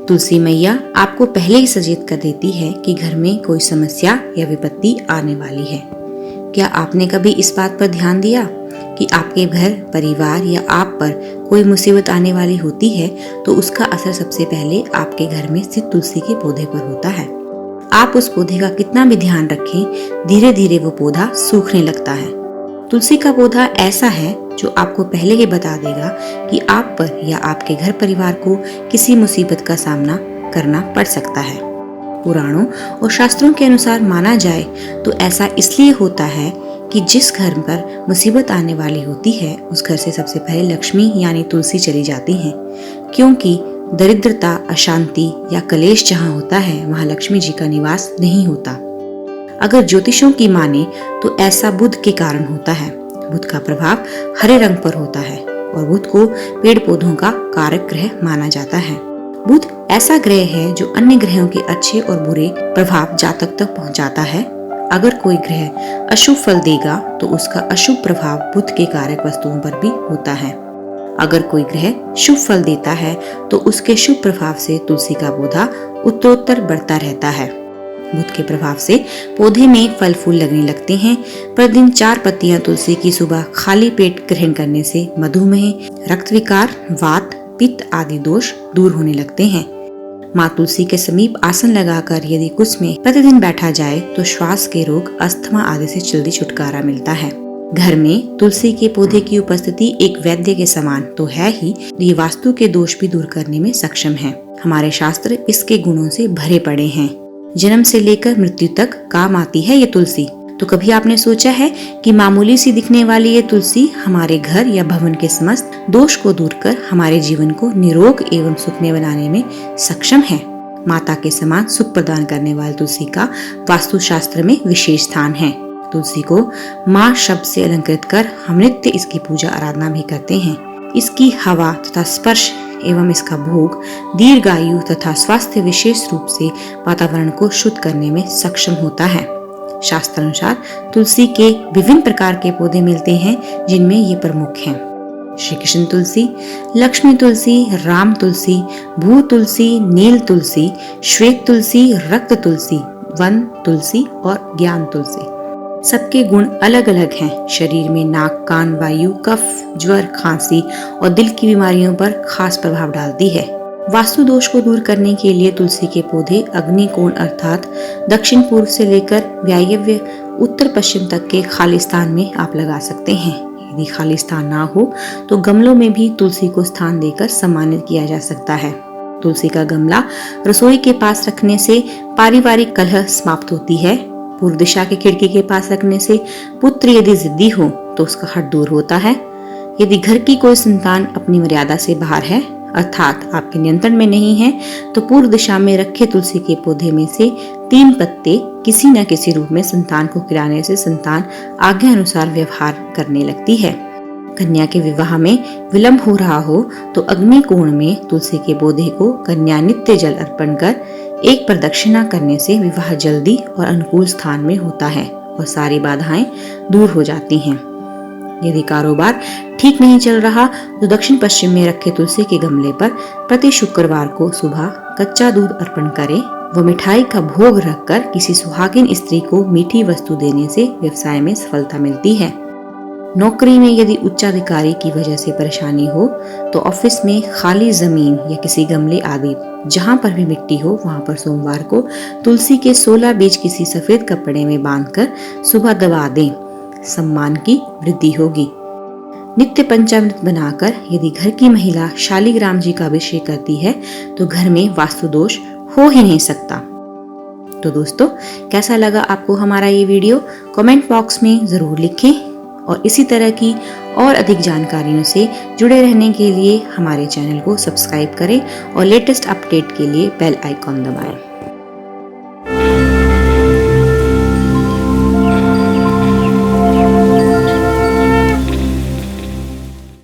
तुलसी मैया आपको पहले ही सचेत कर देती है कि घर में कोई समस्या या विपत्ति आने वाली है। क्या आपने कभी इस बात पर ध्यान दिया कि आपके घर, परिवार या आप पर कोई मुसीबत आने वाली होती है तो उसका असर सबसे पहले आपके घर में स्थित तुलसी के पौधे पर होता है। आप उस पौधे का कितना भी ध्यान रखें, धीरे धीरे वो पौधा सूखने लगता है। तुलसी का पौधा ऐसा है जो आपको पहले ही बता देगा कि आप पर या आपके घर परिवार को किसी मुसीबत का सामना करना पड़ सकता है। पुराणों और शास्त्रों के अनुसार माना जाए तो ऐसा इसलिए होता है कि जिस घर पर मुसीबत आने वाली होती है उस घर से सबसे पहले लक्ष्मी यानी तुलसी चली जाती है, क्योंकि दरिद्रता, अशांति या कलेश जहाँ होता है वहाँ लक्ष्मी जी का निवास नहीं होता। अगर ज्योतिषों की माने तो ऐसा बुध के कारण होता है। बुध का प्रभाव हरे रंग पर होता है और बुध को पेड़ पौधों का कारक ग्रह माना जाता है। बुध ऐसा ग्रह है जो अन्य ग्रहों के अच्छे और बुरे प्रभाव जातक तक पहुंचाता है। अगर कोई ग्रह अशुभ फल देगा तो उसका अशुभ प्रभाव बुध के कारक वस्तुओं पर भी होता है। अगर कोई ग्रह शुभ फल देता है तो उसके शुभ प्रभाव से तुलसी का पौधा उत्तरोत्तर बढ़ता रहता है। बुध के प्रभाव से पौधे में फल फूल लगने लगते हैं। प्रतिदिन 4 पत्तियां तुलसी की सुबह खाली पेट ग्रहण करने से मधुमेह, रक्त विकार, वात, पित्त आदि दोष दूर होने लगते हैं। माँ तुलसी के समीप आसन लगाकर यदि कुछ में प्रतिदिन बैठा जाए तो श्वास के रोग, अस्थमा आदि से जल्दी छुटकारा मिलता है। घर में तुलसी के पौधे की उपस्थिति एक वैद्य के समान तो है ही, ये वास्तु के दोष भी दूर करने में सक्षम है। हमारे शास्त्र इसके गुणों से भरे पड़े हैं। जन्म से लेकर मृत्यु तक काम आती है ये तुलसी। तो कभी आपने सोचा है कि मामूली सी दिखने वाली ये तुलसी हमारे घर या भवन के समस्त दोष को दूर कर हमारे जीवन को निरोग एवं सुखमय बनाने में सक्षम है। माता के समान सुख प्रदान करने वाली तुलसी का वास्तु शास्त्र में विशेष स्थान है। तुलसी को माँ शब्द से अलंकृत कर हम नित्य इसकी पूजा आराधना भी करते हैं। इसकी हवा तथा स्पर्श एवं इसका भोग दीर्घायु तथा स्वास्थ्य विशेष रूप से वातावरण को शुद्ध करने में सक्षम होता है। शास्त्र अनुसार तुलसी के विभिन्न प्रकार के पौधे मिलते हैं जिनमें ये प्रमुख हैं: श्री कृष्ण तुलसी, लक्ष्मी तुलसी, राम तुलसी, भू तुलसी, नील तुलसी, श्वेत तुलसी, रक्त तुलसी, वन तुलसी और ज्ञान तुलसी। सबके गुण अलग अलग हैं। शरीर में नाक, कान, वायु, कफ, ज्वर, खांसी और दिल की बीमारियों पर खास प्रभाव डालती है। वास्तु दोष को दूर करने के लिए तुलसी के पौधे अग्निकोण अर्थात दक्षिण पूर्व से लेकर वायव्य उत्तर पश्चिम तक के खाली स्थान में आप लगा सकते हैं। यदि खाली स्थान ना हो तो गमलों में भी तुलसी को स्थान देकर सम्मानित किया जा सकता है। तुलसी का गमला रसोई के पास रखने से पारिवारिक कलह समाप्त होती है। पूर्व दिशा की खिड़की के पास रखने से पुत्र यदि जिद्दी हो तो उसका हट दूर होता है। यदि घर की कोई संतान अपनी मर्यादा से बाहर है अर्थात आपके नियंत्रण में नहीं है तो पूर्व दिशा में रखे तुलसी के पौधे में से 3 पत्ते किसी न किसी रूप में संतान को खिलाने से संतान आज्ञा अनुसार व्यवहार करने लगती है। कन्या के विवाह में विलंब हो रहा हो तो अग्निकोण में तुलसी के पौधे को कन्या नित्य जल अर्पण कर एक प्रदक्षिणा करने से विवाह जल्दी और अनुकूल स्थान में होता है और सारी बाधाएं दूर हो जाती हैं। यदि कारोबार ठीक नहीं चल रहा तो दक्षिण पश्चिम में रखे तुलसी के गमले पर प्रति शुक्रवार को सुबह कच्चा दूध अर्पण करें। वो मिठाई का भोग रखकर किसी सुहागिन स्त्री को मीठी वस्तु देने से व्यवसाय में सफलता मिलती है। नौकरी में यदि उच्चाधिकारी की वजह से परेशानी हो तो ऑफिस में खाली जमीन या किसी गमले आदि जहाँ पर भी मिट्टी हो वहाँ पर सोमवार को तुलसी के 16 बीज किसी सफेद कपड़े में बांधकर सुबह दबा दें। सम्मान की वृद्धि होगी। नित्य पंचामृत बनाकर यदि घर की महिला शालिग्राम जी का अभिषेक करती है तो घर में वास्तु दोष हो ही नहीं सकता। तो दोस्तों, कैसा लगा आपको हमारा ये वीडियो? कमेंट बॉक्स में जरूर लिखें और इसी तरह की और अधिक जानकारियों से जुड़े रहने के लिए हमारे चैनल को सब्सक्राइब करें और लेटेस्ट अपडेट के लिए बेल आइकॉन दबाएं।